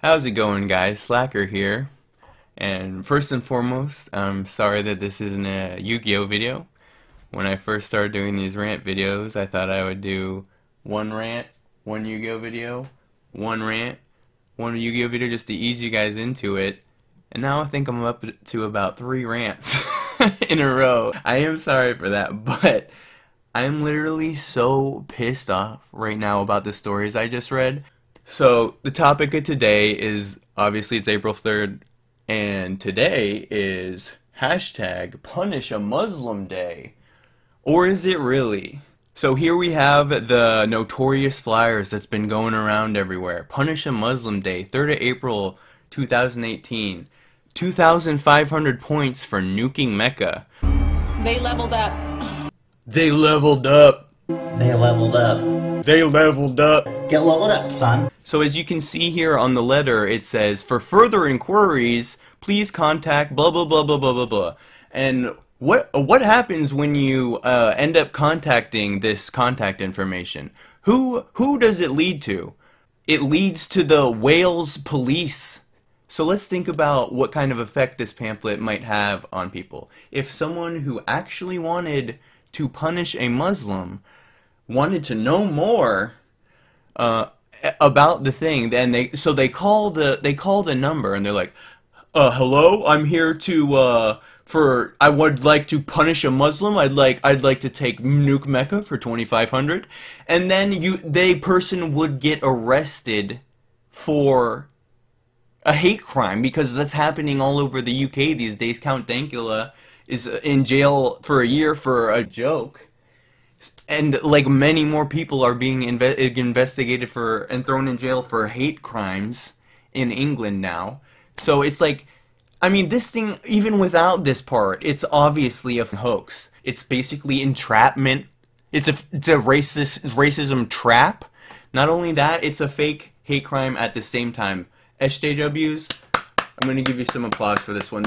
How's it going, guys? Slacker here. And first and foremost, I'm sorry that this isn't a Yu-Gi-Oh video. When I first started doing these rant videos, I thought I would do one rant, one Yu-Gi-Oh video, one rant, one Yu-Gi-Oh video just to ease you guys into it. And now I think I'm up to about 3 rants in a row. I am sorry for that, but I am literally so pissed off right now about the stories I just read. So the topic of today is, obviously it's April 3rd, and today is hashtag Punish a Muslim Day. Or is it really? So here we have the notorious flyers that's been going around everywhere. Punish a Muslim Day, 3rd of April 2018. 2,500 points for nuking Mecca. They leveled up. They leveled up. They leveled up. They leveled up. Get leveled up, son. So as you can see here on the letter, it says, for further inquiries, please contact blah blah blah blah blah blah blah. And what happens when you end up contacting this contact information? Who does it lead to? It leads to the Wales police. So let's think about what kind of effect this pamphlet might have on people. If someone who actually wanted to punish a Muslim wanted to know more about the thing, then they call the number and they're like, hello, I'm here to I would like to punish a Muslim. I'd like to take nuke Mecca for 2,500, and then the person would get arrested for a hate crime, because that's happening all over the UK these days. Count Dankula is in jail for a year for a joke. And like many more people are being investigated for and thrown in jail for hate crimes in England now. So it's like, I mean, this thing, even without this part, it's obviously a hoax. It's basically entrapment. It's a racism trap. Not only that, it's a fake hate crime at the same time. SJWs, I'm going to give you some applause for this one.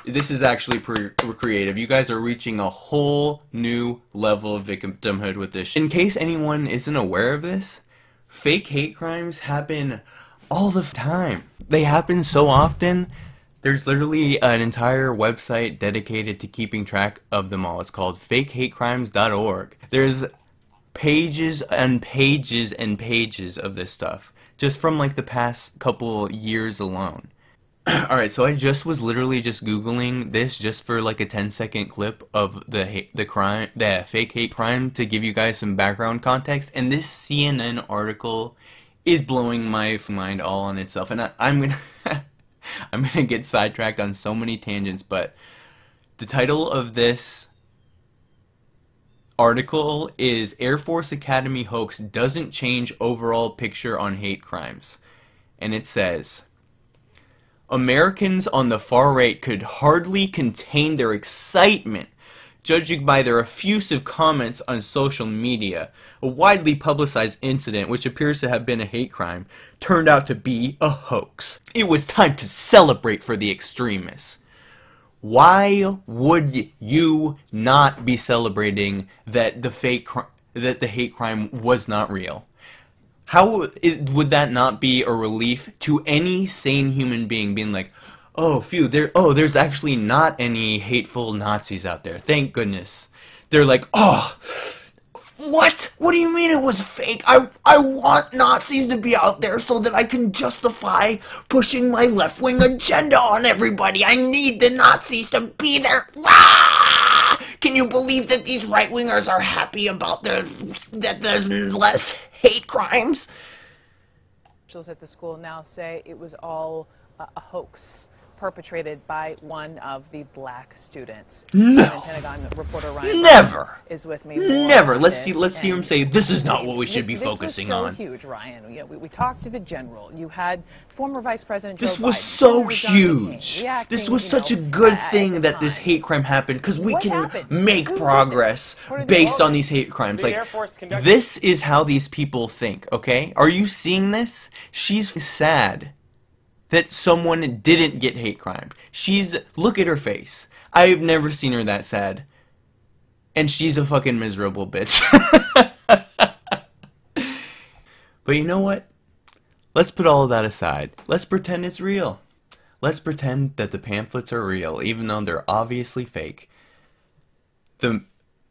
This is actually creative. You guys are reaching a whole new level of victimhood with this. In case anyone isn't aware of this, fake hate crimes happen all the time. They happen so often. There's literally an entire website dedicated to keeping track of them all. It's called fakehatecrimes.org. There's pages and pages and pages of this stuff, just from like the past couple years alone. Alright, so I was literally just Googling this just for like a 10-second clip of the fake hate crime to give you guys some background context, and this CNN article is blowing my mind all on itself. And I'm gonna get sidetracked on so many tangents, but the title of this article is Air Force Academy Hoax Doesn't Change Overall Picture on Hate Crimes. And it says, Americans on the far right could hardly contain their excitement, judging by their effusive comments on social media. A widely publicized incident, which appears to have been a hate crime, turned out to be a hoax. It was time to celebrate for the extremists. Why would you not be celebrating that the hate crime was not real? How would that not be a relief to any sane human being, being like, oh, phew, there's actually not any hateful Nazis out there, thank goodness. They're like, oh, what? What do you mean it was fake? I want Nazis to be out there so that I can justify pushing my left-wing agenda on everybody. I need the Nazis to be there. Ah! Can you believe that these right-wingers are happy about that there's less hate crimes? Officials at the school now say it was all a hoax perpetrated by one of the black students. No. Pentagon reporter Ryan Never is with me. Never. Let's hear him say this is not what we should be focusing on. This was so huge, Ryan. You know, we talked to the general. You had former Vice President Joe This was Biden, so huge. This was such a good thing that this hate crime happened, because we can make progress based on these hate crimes. Like, this is how these people think, okay? Are you seeing this? She's sad that someone didn't get hate crime. Look at her face. I've never seen her that sad. And she's a fucking miserable bitch. But you know what? let's put all of that aside. Let's pretend it's real. Let's pretend that the pamphlets are real, even though they're obviously fake. The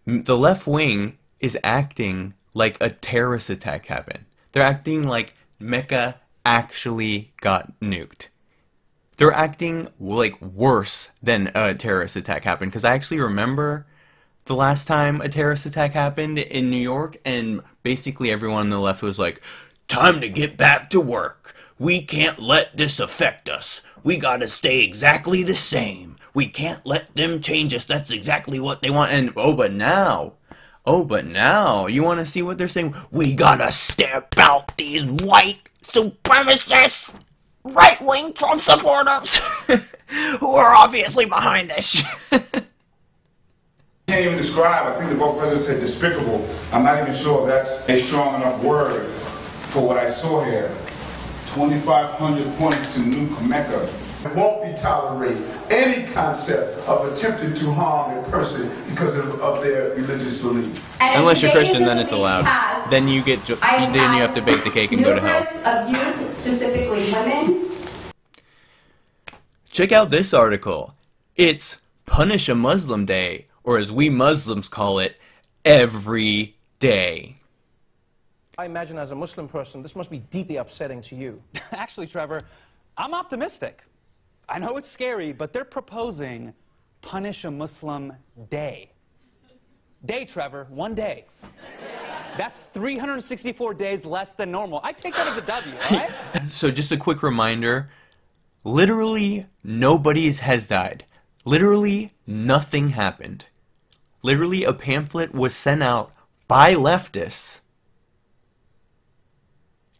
left wing is acting like a terrorist attack happened. They're acting like Mecca actually got nuked. They're acting like worse than a terrorist attack happened, because I actually remember the last time a terrorist attack happened in New York, and basically everyone on the left was like, time to get back to work. We can't let this affect us. We gotta stay exactly the same. We can't let them change us. That's exactly what they want. And oh, but now, you want to see what they're saying? We gotta stamp out these white supremacists, right-wing Trump supporters, who are obviously behind this shit. Can't even describe. I think the both presidents said despicable. I'm not even sure if that's a strong enough word for what I saw here. 2,500 points to nuke Mecca. It won't be tolerated any concept of attempting to harm a person because of their religious belief. Unless you're Christian, then it's allowed. Then you get then you have to bake the cake and go to hell. Of youth, specifically women. Check out this article. It's Punish a Muslim Day, or as we Muslims call it, every day. I imagine as a Muslim person, this must be deeply upsetting to you. Actually, Trevor, I'm optimistic. I know it's scary, but they're proposing Punish a Muslim Day. Day, Trevor, one day. That's 364 days less than normal. I take that as a W, all right? So just a quick reminder, literally nobody has died. Literally nothing happened. Literally a pamphlet was sent out by leftists,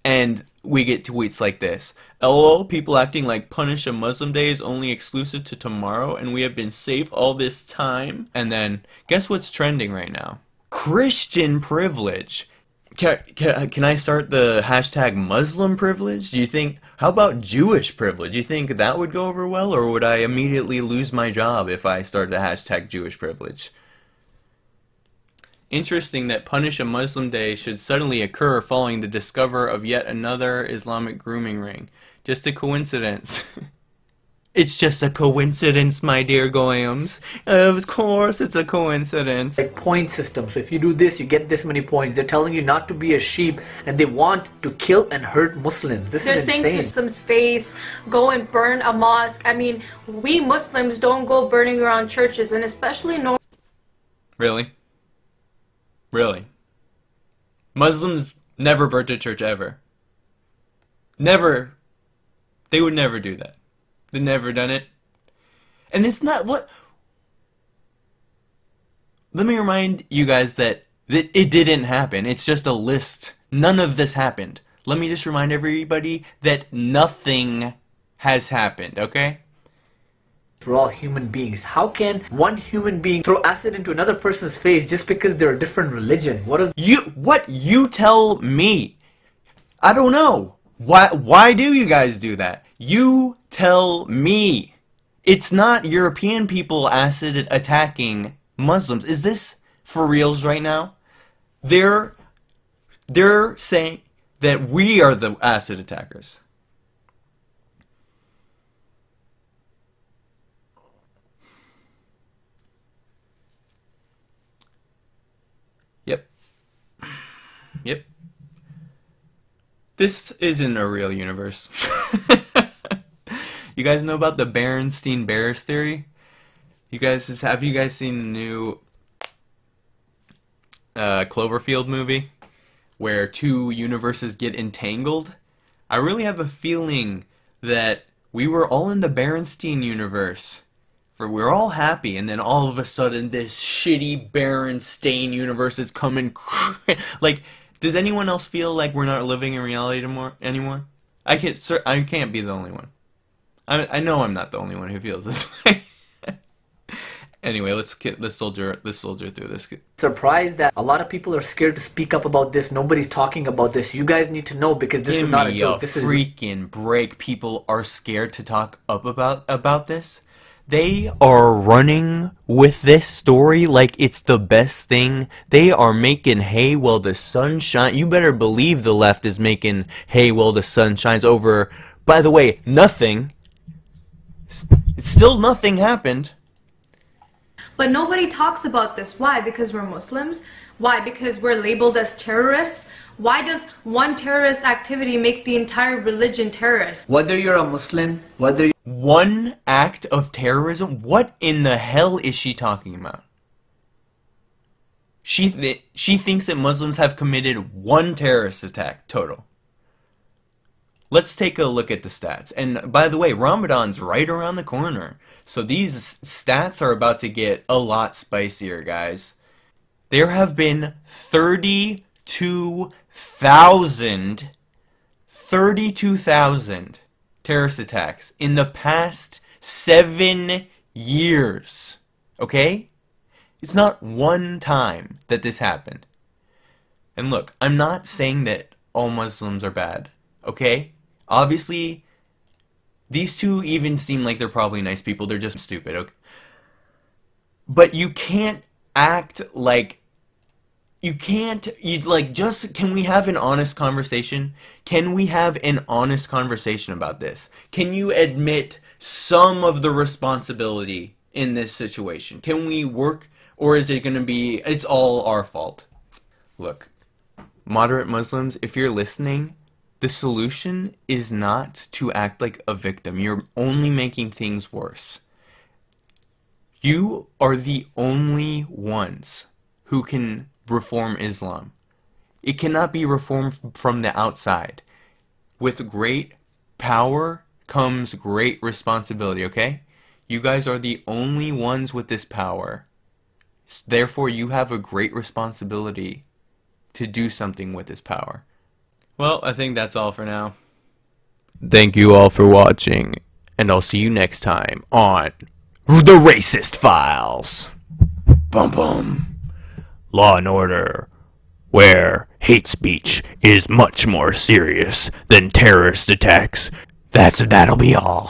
and we get tweets like this. LOL, people acting like Punish a Muslim Day is only exclusive to tomorrow and we have been safe all this time. And then, guess what's trending right now? Christian privilege. Can I start the hashtag Muslim privilege? Do you think, how about Jewish privilege? Do you think that would go over well, or would I immediately lose my job if I started the hashtag Jewish privilege? Interesting that Punish a Muslim Day should suddenly occur following the discovery of yet another Islamic grooming ring. Just a coincidence. It's just a coincidence, my dear Goyams. Of course it's a coincidence. Like point system. So if you do this, you get this many points. They're telling you not to be a sheep, and they want to kill and hurt Muslims. This is insane. They're saying to Muslims' face, go and burn a mosque. I mean, we Muslims don't go burning around churches, and especially no. Really? Really? Muslims never burnt a church ever. Never. They would never do that. They've never done it. And it's not what... Let me remind you guys that it didn't happen. It's just a list. None of this happened. Let me just remind everybody that nothing has happened, okay? We're all human beings. How can one human being throw acid into another person's face just because they're a different religion? What you tell me? I don't know. Why do you guys do that? You tell me. It's not European people acid attacking Muslims. Is this for reals right now? They're saying that we are the acid attackers. Yep. This isn't a real universe. You guys know about the Berenstein Bears theory? Have you guys seen the new Cloverfield movie where two universes get entangled? I really have a feeling that we were all in the Berenstein universe. We're all happy, and then all of a sudden this shitty Berenstain universe is coming. Like, does anyone else feel like we're not living in reality anymore? I can't be the only one. I know I'm not the only one who feels this way. Anyway, let's soldier through this. Surprised that a lot of people are scared to speak up about this. Nobody's talking about this. You guys need to know, because this is not a joke. This is freaking break. People are scared to talk up about this. They are running with this story like it's the best thing. They are making hay while the sun shines. You better believe the left is making hay while the sun shines over, by the way, nothing. Still nothing happened. But nobody talks about this. Why? Because we're Muslims? Why? Because we're labeled as terrorists? Why does one terrorist activity make the entire religion terrorist? Whether you're a Muslim, whether you're One act of terrorism? What in the hell is she talking about? She thinks that Muslims have committed one terrorist attack total. Let's take a look at the stats. And by the way, Ramadan's right around the corner. So these stats are about to get a lot spicier, guys. There have been 32,000 terrorist attacks in the past 7 years. Okay? It's not one time that this happened. And look, I'm not saying that all Muslims are bad. Okay? Obviously, these two even seem like they're probably nice people. They're just stupid. Okay? But you can't act like... Can we have an honest conversation? Can we have an honest conversation about this? Can you admit some of the responsibility in this situation? Can we work, or is it going to be, it's all our fault? Look, moderate Muslims, if you're listening, the solution is not to act like a victim. You're only making things worse. You are the only ones who can reform Islam. It cannot be reformed from the outside. With great power comes great responsibility, okay? You guys are the only ones with this power. Therefore, you have a great responsibility to do something with this power. Well, I think that's all for now. Thank you all for watching, and I'll see you next time on The Racist Files. Bum bum. Law and Order, where hate speech is much more serious than terrorist attacks. That'll be all.